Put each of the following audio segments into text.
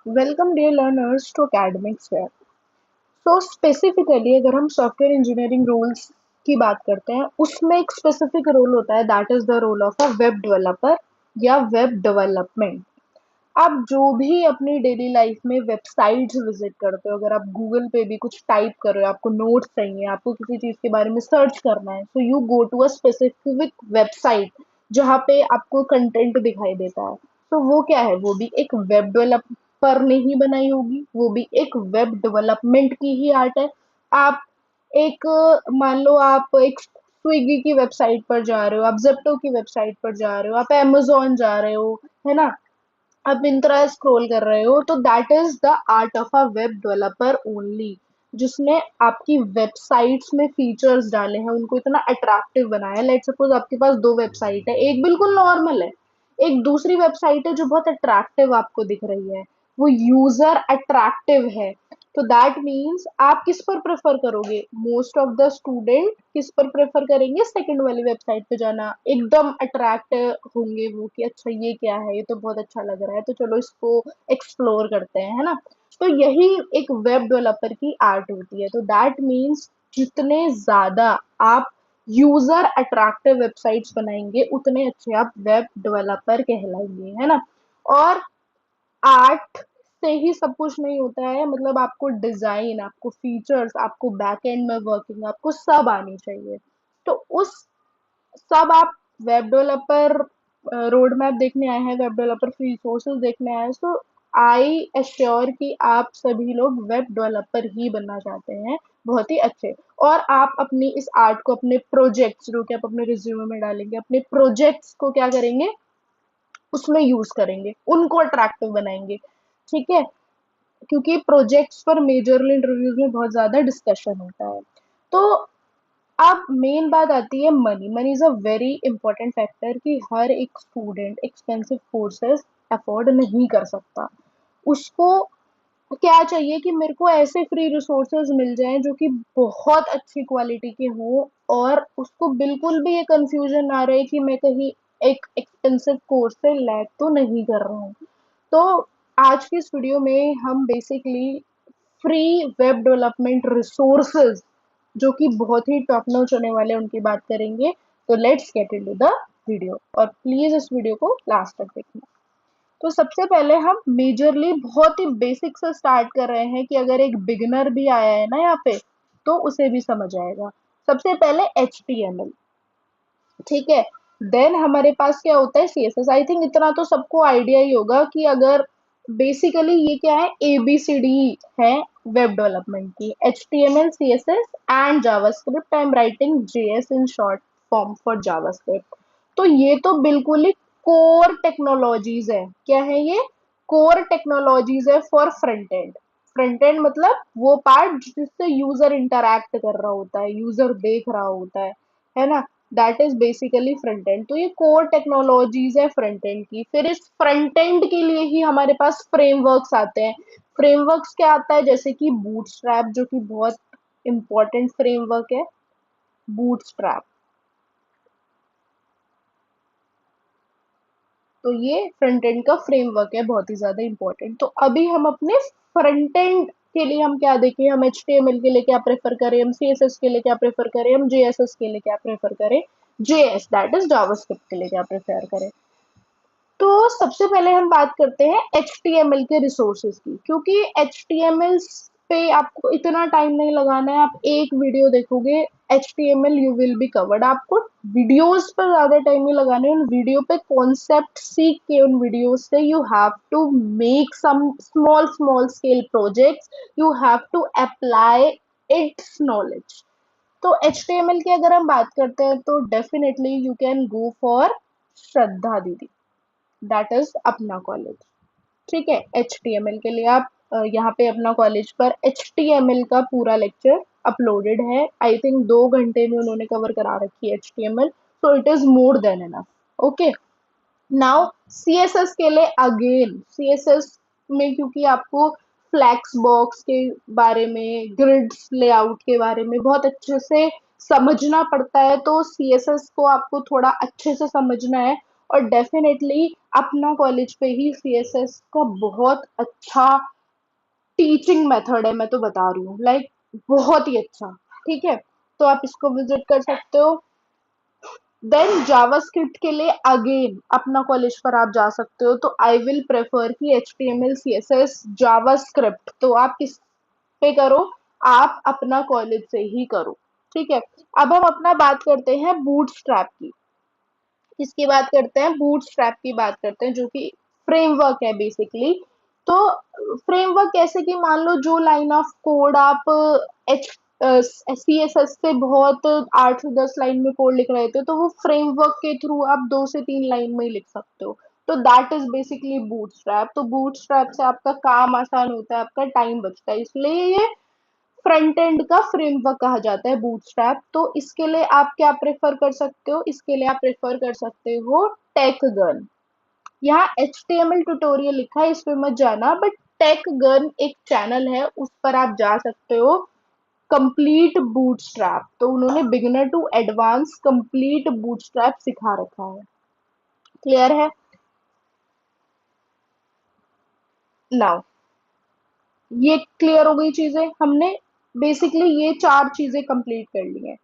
Welcome dear learners to Academics Fair. So specifically अगर हम software engineering roles की बात करते हैं उसमें एक स्पेसिफिक रोल होता है that is the role of a web developer या वेब डेवलपमेंट। आप जो भी अपनी डेली लाइफ में वेबसाइट्स विजिट करते हो, अगर आप गूगल पे भी कुछ टाइप कर रहे हो, आपको नोट्स चाहिए, आपको किसी चीज के बारे में सर्च करना है, so you go to a specific website जहाँ पे आपको कंटेंट दिखाई देता है। तो वो क्या है, वो भी एक वेब डेवलपर ने ही बनाई होगी, वो भी एक वेब डेवलपमेंट की ही आर्ट है। आप एक मान लो आप एक स्विगी की वेबसाइट पर जा रहे हो, आप जेप्टो की वेबसाइट पर जा रहे हो, आप अमेजोन जा रहे हो, है ना, आप मिंत्रा स्क्रॉल कर रहे हो, तो that is the art of a web developer only, जिसने आपकी वेबसाइट्स में फीचर्स डाले हैं, उनको इतना अट्रैक्टिव बनाया है। लेट सपोज आपके पास दो वेबसाइट है, एक बिल्कुल नॉर्मल है, एक दूसरी वेबसाइट है जो बहुत अट्रैक्टिव आपको दिख रही है, वो यूजर अट्रैक्टिव है। तो दैट मीन्स आप किस पर प्रेफर करोगे, मोस्ट ऑफ द स्टूडेंट किस पर प्रेफर करेंगे, सेकंड वाली वेबसाइट पे जाना, एकदम अट्रैक्ट होंगे वो कि अच्छा ये क्या है, ये तो बहुत अच्छा लग रहा है, तो चलो इसको एक्सप्लोर करते हैं, है ना। तो यही एक वेब डेवलपर की आर्ट होती है। तो दैट मीन्स जितने ज्यादा आप यूजर अट्रैक्टिव वेबसाइट्स बनाएंगे उतने अच्छे आप वेब डेवलपर कहलाएंगे, है ना। और आर्ट से ही सब कुछ नहीं होता है, मतलब आपको डिजाइन, आपको फीचर्स, आपको बैक एंड में वर्किंग, आपको सब आनी चाहिए। तो उस सब आप वेब डेवलपर रोड मैप देखने आए हैं, वेब डेवलपर रिसोर्सेज देखने आए हैं, तो आई एश्योर कि आप सभी लोग वेब डेवलपर ही बनना चाहते हैं, बहुत ही अच्छे। और आप अपनी इस आर्ट को अपने प्रोजेक्ट्स जो कि आप अपने रिज्यूमे में डालेंगे, अपने प्रोजेक्ट्स को क्या करेंगे, उसमें यूज करेंगे, उनको अट्रैक्टिव बनाएंगे, ठीक है। क्योंकि प्रोजेक्ट्स पर मेजरली इंटरव्यूज में बहुत ज्यादा डिस्कशन होता है। तो अब मेन बात आती है money. Money is a very important factor कि हर एक स्टूडेंट एक्सपेंसिव कोर्सेज अफोर्ड नहीं कर सकता। उसको क्या चाहिए कि मेरे को ऐसे फ्री रिसोर्सेज मिल जाएं जो कि बहुत अच्छी क्वालिटी के हों, और उसको बिल्कुल भी ये कंफ्यूजन ना रहे कि मैं कहीं एक एक्सपेंसिव कोर्स से लैग तो नहीं कर रहा हूँ। तो आज की इस वीडियो में हम basically free web development resources जो कि बहुत ही टॉप नॉच होने वाले हैं उनकी बात करेंगे। तो let's get into the video, और प्लीज इस वीडियो को लास्ट तक देखना। तो सबसे पहले हम मेजरली बहुत ही बेसिक से स्टार्ट कर रहे हैं कि अगर एक बिगिनर भी आया है ना यहाँ पे तो उसे भी समझ आएगा। सबसे पहले HTML, ठीक है। देन हमारे पास क्या होता है CSS। आई थिंक इतना तो सबको आइडिया ही होगा कि अगर बेसिकली ये क्या है, ABCD है वेब डेवलपमेंट की, HTML, CSS and JavaScript. I am writing JS in short form for JavaScript. तो ये तो बिल्कुल ही कोर टेक्नोलॉजीज है। क्या है ये, कोर टेक्नोलॉजीज है for front end. Front end मतलब वो पार्ट जिससे यूजर इंटरैक्ट कर रहा होता है, यूजर देख रहा होता है ना। That is basically front end. तो ये कोर टेक्नोलॉजीज है फ्रंट एंड की। फिर इस फ्रंट एंड के लिए ही हमारे पास फ्रेमवर्क्स आते हैं। फ्रेमवर्क्स क्या आता है, जैसे कि बूटस्ट्रैप जो कि बहुत इंपॉर्टेंट फ्रेमवर्क है, बूटस्ट्रैप। तो ये फ्रंट एंड का फ्रेमवर्क है, बहुत ही ज्यादा इंपॉर्टेंट। तो अभी हम अपने फ्रंट एंड के लिए हम क्या देखें, हम HTML के लिए क्या प्रेफर करें, हम CSS के लिए क्या प्रेफर करें, हम JSS के लिए क्या प्रेफर करें, JS दैट इज जावास्क्रिप्ट के लिए क्या प्रेफर करें। तो सबसे पहले हम बात करते हैं HTML के रिसोर्सेज की, क्योंकि HTML पे आपको इतना टाइम नहीं लगाना है, आप एक वीडियो देखोगे, HTML you will be covered. आपको वीडियोस पर ज्यादा टाइम नहीं लगाना है, उन वीडियो पे कॉन्सेप्ट सीख के उन वीडियोस से you have to make some small small scale projects, you have to apply its knowledge. तो HTML की अगर हम बात करते हैं तो definitely you can go for Shraddha दीदी, दैट इज अपना कॉलेज, ठीक है। HTML के लिए आप यहाँ पे अपना कॉलेज पर HTML का पूरा लेक्चर अपलोडेड है। आई थिंक 2 घंटे में उन्होंने कवर करा रखी है HTML, so it is more than enough. Okay, now CSS के लिए अगेन, CSS में क्योंकि आपको फ्लैक्स बॉक्स के बारे में, ग्रिड्स लेआउट के बारे में बहुत अच्छे से समझना पड़ता है, तो CSS को आपको थोड़ा अच्छे से समझना है। और डेफिनेटली अपना कॉलेज पे ही CSS का बहुत अच्छा टीचिंग मेथड है, मैं तो बता रही हूँ, लाइक बहुत ही अच्छा। ठीक है, तो आप इसको विजिट कर सकते हो। देन जावास्क्रिप्ट के लिए अगेन अपना कॉलेज पर आप जा सकते हो, तो आई विल प्रेफर कि HTML CSS जावास्क्रिप्ट तो आप किस पे करो, आप अपना कॉलेज से ही करो। ठीक है, अब हम अपना बात करते हैं बूटस्ट्रैप की। इसकी बात करते हैं, बूटस्ट्रैप की बात करते हैं, जो कि फ्रेमवर्क है बेसिकली। तो फ्रेमवर्क कैसे कि मान लो जो लाइन ऑफ कोड आप एच CSS से बहुत 8 से 10 लाइन में कोड लिख रहे थे, तो वो फ्रेमवर्क के थ्रू आप 2 से 3 लाइन में ही लिख सकते हो। तो दैट इज बेसिकली बूटस्ट्रैप। तो बूटस्ट्रैप से आपका काम आसान होता है, आपका टाइम बचता है, इसलिए ये फ्रंट एंड का फ्रेमवर्क कहा जाता है बूटस्ट्रैप। तो इसके लिए आप क्या प्रेफर कर सकते हो, इसके लिए आप प्रेफर कर सकते हो टेकगन। यहाँ HTML ट्यूटोरियल लिखा है, इस पे मत जाना, बट टेकगन एक चैनल है, उस पर आप जा सकते हो। कंप्लीट बूटस्ट्रैप, तो उन्होंने beginner to advance complete bootstrap सिखा रखा है। क्लियर है? नाउ ये क्लियर हो गई चीजें, हमने बेसिकली ये 4 चीजें कंप्लीट कर ली हैं।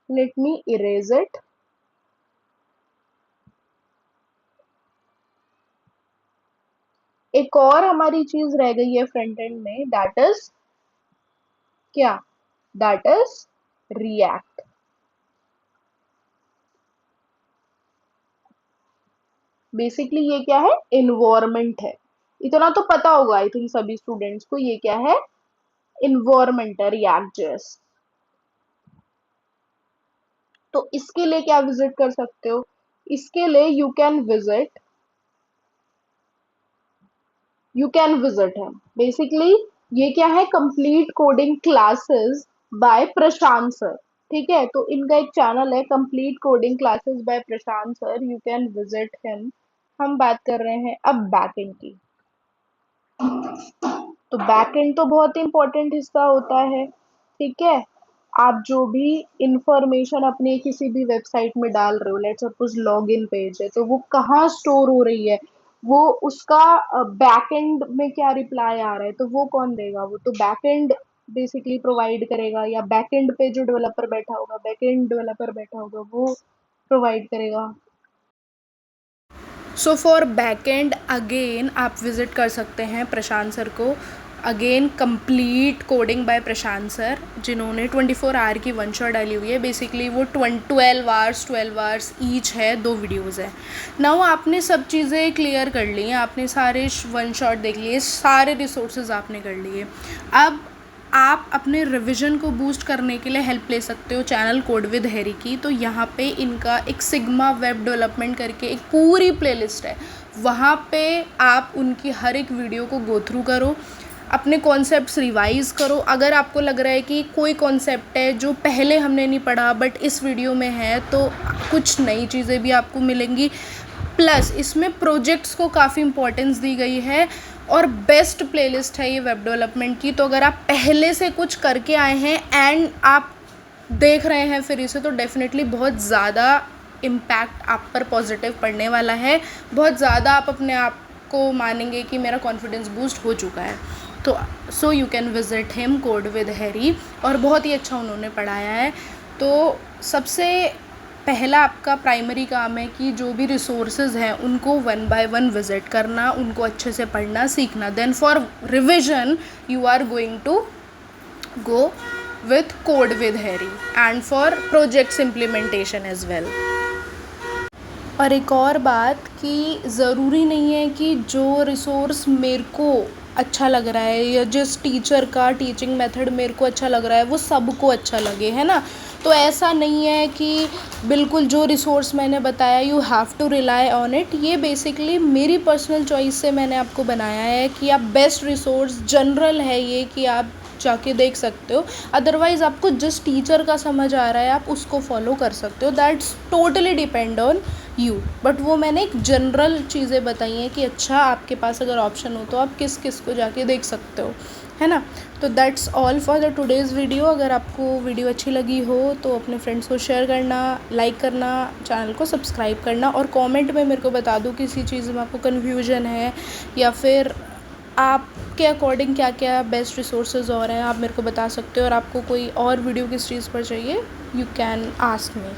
Let me erase it. एक और हमारी चीज रह गई है फ्रंट एंड में, दैट इज क्या? That is react. बेसिकली ये क्या है? इन्वायरमेंट है। इतना तो पता होगा आई थिंक सभी स्टूडेंट्स को, ये क्या है? इन्वायरमेंट है रिएक्ट जेएस। तो इसके लिए क्या विजिट कर सकते हो? इसके लिए यू कैन विजिट है बेसिकली। ये क्या है? कंप्लीट कोडिंग क्लासेस बाय प्रशांत सर। ठीक है, तो इनका एक चैनल है complete coding classes bye Prashant sir, you can visit him. हम बात कर रहे हैं अब बैकएंड की। तो बैकएंड तो बहुत इंपॉर्टेंट हिस्सा होता है। ठीक है, आप जो भी इंफॉर्मेशन अपने किसी भी वेबसाइट में डाल रहे हो, लेट्स सपोज लॉगिन पेज है, तो वो कहाँ स्टोर हो रही है, वो उसका बैकएंड में क्या रिप्लाई आ रहा है, तो वो कौन देगा? वो तो बैकएंड बेसिकली प्रोवाइड करेगा, या बैकएंड पे जो डेवलपर बैठा होगा, बैकएंड डेवलपर बैठा होगा, वो प्रोवाइड करेगा। सो फॉर बैकएंड अगेन आप विज़िट कर सकते हैं प्रशांत सर को। अगेन कंप्लीट कोडिंग बाय प्रशांत सर, जिन्होंने 24 आवर की वन शॉट डाली हुई है। बेसिकली वो 12 आवर्स ईच है, 2 वीडियोज़ है। नाउ आपने सब चीज़ें क्लियर कर ली हैं, आपने सारे वन शॉट देख लिए, सारे रिसोर्सेज आपने कर लिए। अब आप अपने रिवीजन को बूस्ट करने के लिए हेल्प ले सकते हो चैनल कोड विद हैरी की। तो यहाँ पे इनका एक सिग्मा वेब डेवलपमेंट करके एक पूरी प्लेलिस्ट है, वहाँ पे आप उनकी हर एक वीडियो को गो थ्रू करो, अपने कॉन्सेप्ट्स रिवाइज़ करो। अगर आपको लग रहा है कि कोई कॉन्सेप्ट है जो पहले हमने नहीं पढ़ा बट इस वीडियो में है, तो कुछ नई चीज़ें भी आपको मिलेंगी। प्लस इसमें प्रोजेक्ट्स को काफ़ी इंपॉर्टेंस दी गई है, और बेस्ट प्लेलिस्ट है ये वेब डेवलपमेंट की। तो अगर आप पहले से कुछ करके आए हैं एंड आप देख रहे हैं फिर इसे, तो डेफिनेटली बहुत ज़्यादा इम्पैक्ट आप पर पॉजिटिव पड़ने वाला है। बहुत ज़्यादा आप अपने आप को मानेंगे कि मेरा कॉन्फिडेंस बूस्ट हो चुका है। तो so you can visit him code with Harry, और बहुत ही अच्छा उन्होंने पढ़ाया है। तो सबसे पहला आपका प्राइमरी काम है कि जो भी रिसोर्सेज हैं उनको 1 बाय 1 विज़िट करना, उनको अच्छे से पढ़ना सीखना। Then for revision you are going to go with code with Harry, and for projects implementation as well. और एक और बात कि ज़रूरी नहीं है कि जो रिसोर्स मेरे को अच्छा लग रहा है या जिस टीचर का टीचिंग मेथड मेरे को अच्छा लग रहा है वो सबको अच्छा लगे, है ना। तो ऐसा नहीं है कि बिल्कुल जो रिसोर्स मैंने बताया you have to rely on it. ये बेसिकली मेरी पर्सनल चॉइस से मैंने आपको बनाया है कि आप बेस्ट रिसोर्स जनरल है ये कि आप जाके देख सकते हो। अदरवाइज़ आपको जिस टीचर का समझ आ रहा है आप उसको फॉलो कर सकते हो, that's totally depend on you. But वो मैंने एक जनरल चीज़ें बताई हैं कि अच्छा आपके पास अगर ऑप्शन हो तो आप किस किस को जाके देख सकते हो। है ना। तो that's all for the today's video. अगर आपको वीडियो अच्छी लगी हो तो अपने फ्रेंड्स को शेयर करना, लाइक करना, चैनल को सब्सक्राइब करना, और कमेंट में मेरे को बता दो किसी चीज़ में आपको कन्फ्यूजन है, या फिर आपके अकॉर्डिंग क्या क्या बेस्ट रिसोर्सेज और हैं, आप मेरे को बता सकते हो। और आपको कोई और वीडियो किस चीज़ पर चाहिए, यू कैन आस्क मी।